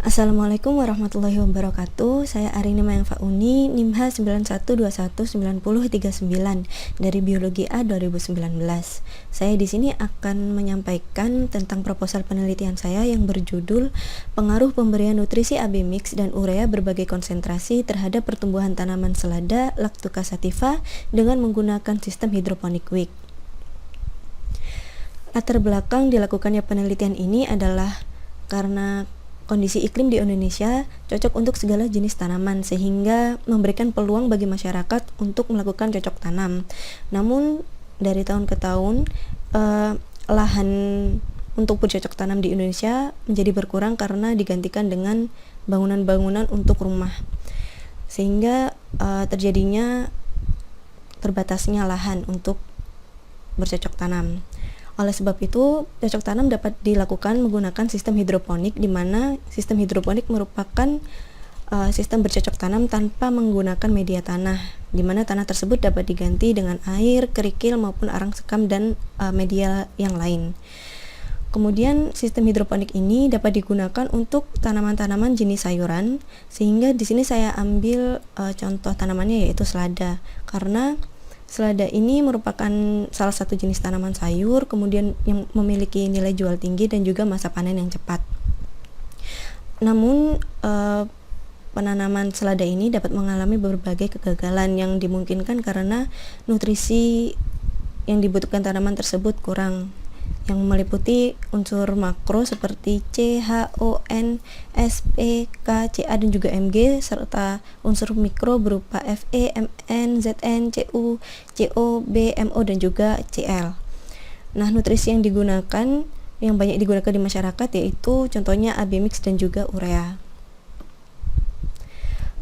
Assalamualaikum warahmatullahi wabarakatuh. Saya Arini Mayangfauni, NIMHA 91219039 dari Biologi A 2019. Saya di sini akan menyampaikan tentang proposal penelitian saya yang berjudul Pengaruh Pemberian Nutrisi AB Mix dan Urea Berbagai Konsentrasi Terhadap Pertumbuhan Tanaman Selada Lactuca sativa dengan menggunakan sistem hidroponik WIC. Latar belakang dilakukannya penelitian ini adalah karena kondisi iklim di Indonesia cocok untuk segala jenis tanaman sehingga memberikan peluang bagi masyarakat untuk melakukan cocok tanam. Namun dari tahun ke tahun lahan untuk bercocok tanam di Indonesia menjadi berkurang karena digantikan dengan bangunan-bangunan untuk rumah, sehingga terjadinya terbatasnya lahan untuk bercocok tanam. Oleh sebab itu, cocok tanam dapat dilakukan menggunakan sistem hidroponik, di mana sistem hidroponik merupakan sistem bercocok tanam tanpa menggunakan media tanah, di mana tanah tersebut dapat diganti dengan air, kerikil maupun arang sekam dan media yang lain. Kemudian sistem hidroponik ini dapat digunakan untuk tanaman-tanaman jenis sayuran, sehingga di sini saya ambil contoh tanamannya yaitu selada, karena selada ini merupakan salah satu jenis tanaman sayur, kemudian yang memiliki nilai jual tinggi dan juga masa panen yang cepat. Namun penanaman selada ini dapat mengalami berbagai kegagalan yang dimungkinkan karena nutrisi yang dibutuhkan tanaman tersebut kurang, yang meliputi unsur makro seperti C, H, O, N, S, P, K, Ca dan juga Mg, serta unsur mikro berupa Fe, Mn, Zn, Cu, Co, B, Mo dan juga Cl. Nah, nutrisi yang digunakan yang banyak digunakan di masyarakat yaitu contohnya AB mix dan juga urea.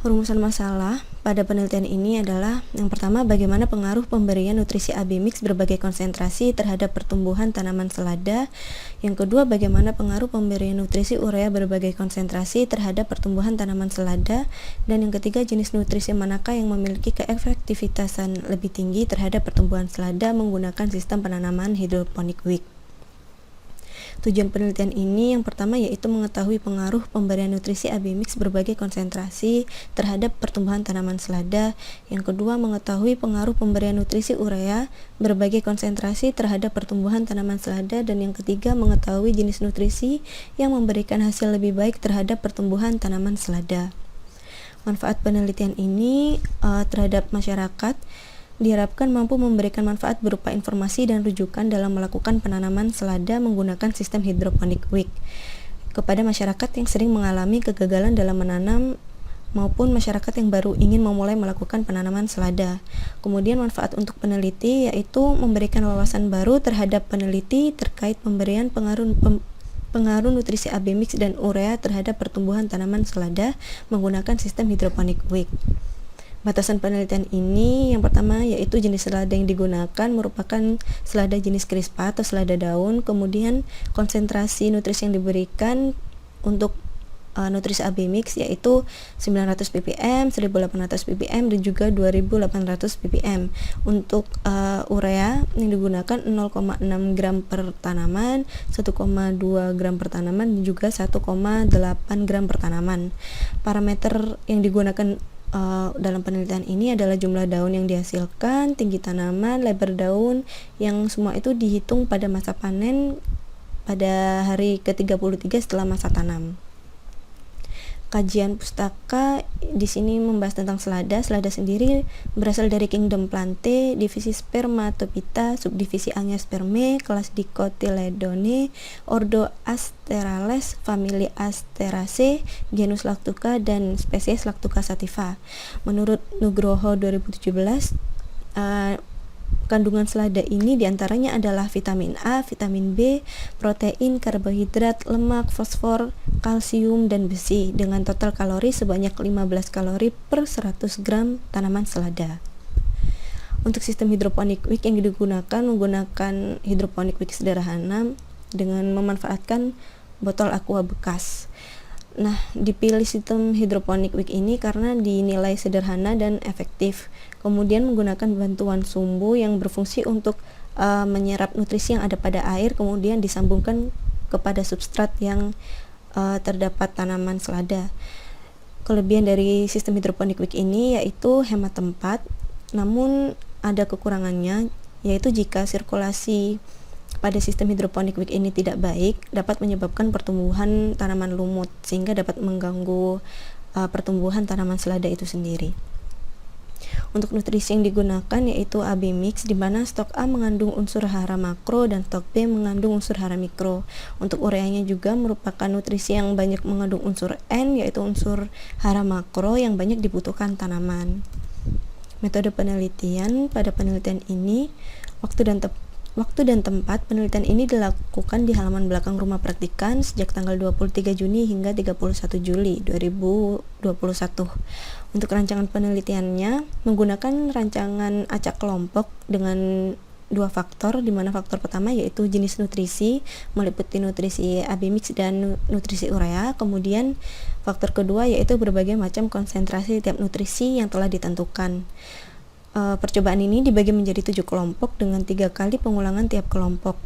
Rumusan masalah pada penelitian ini adalah yang pertama, bagaimana pengaruh pemberian nutrisi AB mix berbagai konsentrasi terhadap pertumbuhan tanaman selada. Yang kedua, bagaimana pengaruh pemberian nutrisi urea berbagai konsentrasi terhadap pertumbuhan tanaman selada. Dan yang ketiga, jenis nutrisi manakah yang memiliki keefektivitasan lebih tinggi terhadap pertumbuhan selada menggunakan sistem penanaman hidroponik WIC. Tujuan penelitian ini yang pertama yaitu mengetahui pengaruh pemberian nutrisi AB mix berbagai konsentrasi terhadap pertumbuhan tanaman selada. Yang kedua, mengetahui pengaruh pemberian nutrisi urea berbagai konsentrasi terhadap pertumbuhan tanaman selada. Dan yang ketiga, mengetahui jenis nutrisi yang memberikan hasil lebih baik terhadap pertumbuhan tanaman selada. Manfaat penelitian ini terhadap masyarakat diharapkan mampu memberikan manfaat berupa informasi dan rujukan dalam melakukan penanaman selada menggunakan sistem hidroponik WIC kepada masyarakat yang sering mengalami kegagalan dalam menanam maupun masyarakat yang baru ingin memulai melakukan penanaman selada. Kemudian manfaat untuk peneliti yaitu memberikan wawasan baru terhadap peneliti terkait pemberian pengaruh nutrisi AB mix dan urea terhadap pertumbuhan tanaman selada menggunakan sistem hidroponik WIC. Batasan penelitian ini yang pertama yaitu jenis selada yang digunakan merupakan selada jenis crispa atau selada daun, kemudian konsentrasi nutrisi yang diberikan untuk nutrisi AB mix yaitu 900 ppm, 1800 ppm dan juga 2800 ppm. Untuk urea yang digunakan 0,6 gram per tanaman, 1,2 gram per tanaman dan juga 1,8 gram per tanaman. Parameter yang digunakan dalam penelitian ini adalah jumlah daun yang dihasilkan, tinggi tanaman, lebar daun, yang semua itu dihitung pada masa panen pada hari ke-33 setelah masa tanam. Kajian pustaka di sini membahas tentang selada. Selada sendiri berasal dari kingdom Plantae, divisi Spermatophyta, subdivisi Angiospermae, kelas Dicotyledone, ordo Asterales, famili Asteraceae, genus Lactuca dan spesies Lactuca sativa. Menurut Nugroho 2017, kandungan selada ini diantaranya adalah vitamin A, vitamin B, protein, karbohidrat, lemak, fosfor, kalsium, dan besi dengan total kalori sebanyak 15 kalori per 100 gram tanaman selada. Untuk sistem hidroponik WIC yang digunakan menggunakan hidroponik WIC sederhana dengan memanfaatkan botol aqua bekas. Nah, dipilih sistem hidroponik WIC ini karena dinilai sederhana dan efektif. Kemudian menggunakan bantuan sumbu yang berfungsi untuk menyerap nutrisi yang ada pada air, kemudian disambungkan kepada substrat yang terdapat tanaman selada. Kelebihan dari sistem hidroponik Wick ini yaitu hemat tempat, namun ada kekurangannya, yaitu jika sirkulasi pada sistem hidroponik Wick ini tidak baik, dapat menyebabkan pertumbuhan tanaman lumut, sehingga dapat mengganggu pertumbuhan tanaman selada itu sendiri. Untuk nutrisi yang digunakan yaitu AB mix, di mana stok A mengandung unsur hara makro dan stok B mengandung unsur hara mikro. Untuk ureanya juga merupakan nutrisi yang banyak mengandung unsur N, yaitu unsur hara makro yang banyak dibutuhkan tanaman. Metode penelitian: pada penelitian ini, waktu dan tempat penelitian ini dilakukan di halaman belakang rumah praktikan sejak tanggal 23 Juni hingga 31 Juli 2021. Untuk rancangan penelitiannya menggunakan rancangan acak kelompok dengan dua faktor, di mana faktor pertama yaitu jenis nutrisi, meliputi nutrisi AB mix dan nutrisi urea. Kemudian faktor kedua yaitu berbagai macam konsentrasi tiap nutrisi yang telah ditentukan. Percobaan ini dibagi menjadi 7 kelompok dengan 3 kali pengulangan tiap kelompok.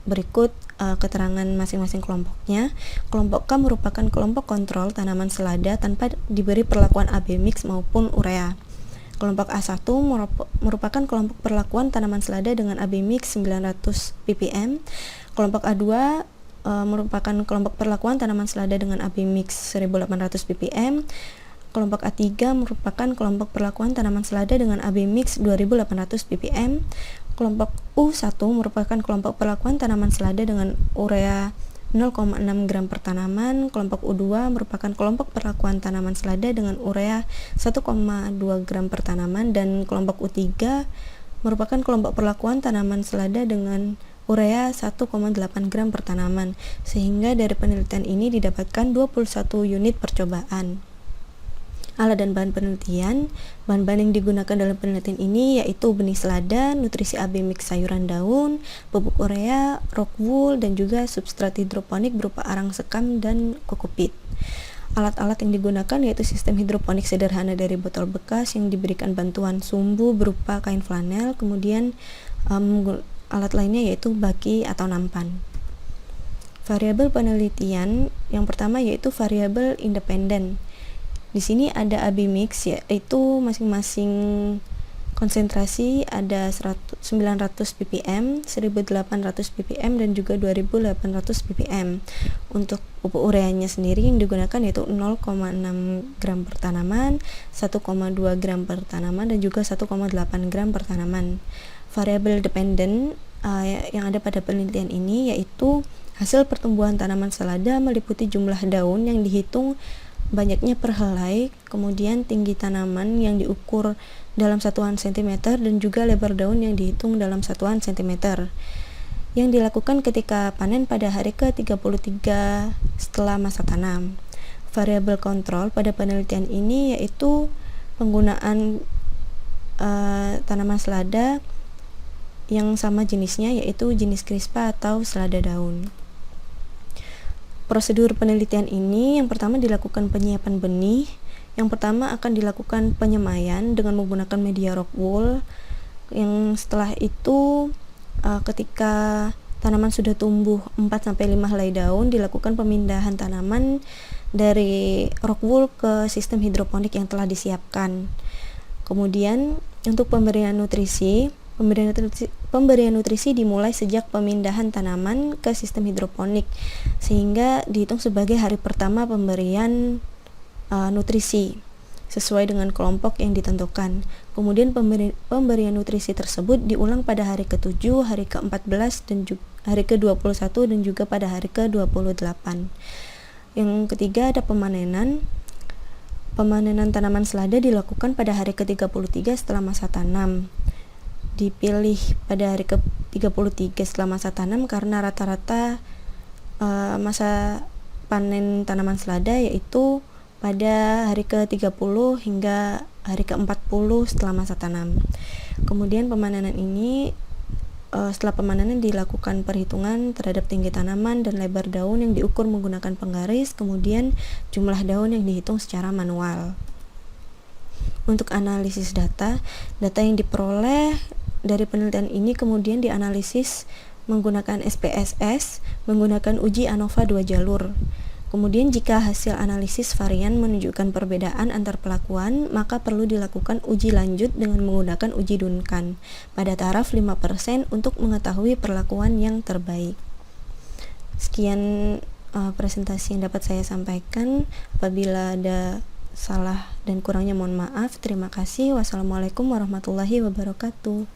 Berikut keterangan masing-masing kelompoknya. Kelompok K merupakan kelompok kontrol tanaman selada tanpa diberi perlakuan AB mix maupun urea. Kelompok A1 merupakan kelompok perlakuan tanaman selada dengan AB mix 900 ppm. Kelompok A2 merupakan kelompok perlakuan tanaman selada dengan AB mix 1800 ppm. Kelompok A3 merupakan kelompok perlakuan tanaman selada dengan AB mix 2800 ppm. Kelompok U1 merupakan kelompok perlakuan tanaman selada dengan urea 0,6 gram per tanaman. Kelompok U2 merupakan kelompok perlakuan tanaman selada dengan urea 1,2 gram per tanaman, dan kelompok U3 merupakan kelompok perlakuan tanaman selada dengan urea 1,8 gram per tanaman. Sehingga dari penelitian ini didapatkan 21 unit percobaan. Alat dan bahan penelitian. Bahan-bahan yang digunakan dalam penelitian ini yaitu benih selada, nutrisi AB mix sayuran daun, pupuk urea, rock wool, dan juga substrat hidroponik berupa arang sekam dan kokopit. Alat-alat yang digunakan yaitu sistem hidroponik sederhana dari botol bekas yang diberikan bantuan sumbu berupa kain flanel, kemudian alat lainnya yaitu baki atau nampan. Variabel penelitian yang pertama yaitu variabel independen. Di sini ada AB mix, yaitu masing-masing konsentrasi ada 900 ppm, 1800 ppm, dan juga 2800 ppm. Untuk pupuk ureanya sendiri yang digunakan yaitu 0,6 gram per tanaman, 1,2 gram per tanaman, dan juga 1,8 gram per tanaman. Variabel dependen yang ada pada penelitian ini yaitu hasil pertumbuhan tanaman selada meliputi jumlah daun yang dihitung, banyaknya perhelai, kemudian tinggi tanaman yang diukur dalam satuan cm, dan juga lebar daun yang dihitung dalam satuan cm, yang dilakukan ketika panen pada hari ke-33 setelah masa tanam. Variabel kontrol pada penelitian ini yaitu penggunaan tanaman selada yang sama jenisnya, yaitu jenis crispa atau selada daun. Prosedur penelitian ini yang pertama dilakukan penyiapan benih. Yang pertama akan dilakukan penyemaian dengan menggunakan media rock wool. Yang setelah itu ketika tanaman sudah tumbuh 4-5 helai daun, dilakukan pemindahan tanaman dari rock wool ke sistem hidroponik yang telah disiapkan. Kemudian untuk pemberian nutrisi dimulai sejak pemindahan tanaman ke sistem hidroponik, sehingga dihitung sebagai hari pertama pemberian nutrisi sesuai dengan kelompok yang ditentukan. Kemudian pemberian nutrisi tersebut diulang pada hari ke-7, hari ke-14, dan hari ke-21, dan juga pada hari ke-28. Yang ketiga ada pemanenan. Pemanenan tanaman selada dilakukan pada hari ke-33 setelah masa tanam. Dipilih pada hari ke-33 setelah masa tanam karena rata-rata masa panen tanaman selada yaitu pada hari ke-30 hingga hari ke-40 setelah masa tanam. Kemudian pemanenan ini setelah pemanenan dilakukan perhitungan terhadap tinggi tanaman dan lebar daun yang diukur menggunakan penggaris, kemudian jumlah daun yang dihitung secara manual. Untuk analisis data yang diperoleh dari penelitian ini kemudian dianalisis menggunakan SPSS, menggunakan uji ANOVA 2 jalur. Kemudian jika hasil analisis varian menunjukkan perbedaan antar pelakuan, maka perlu dilakukan uji lanjut dengan menggunakan uji Duncan pada taraf 5% untuk mengetahui perlakuan yang terbaik. Sekian presentasi yang dapat saya sampaikan. Apabila ada salah dan kurangnya mohon maaf. Terima kasih. Wassalamualaikum warahmatullahi wabarakatuh.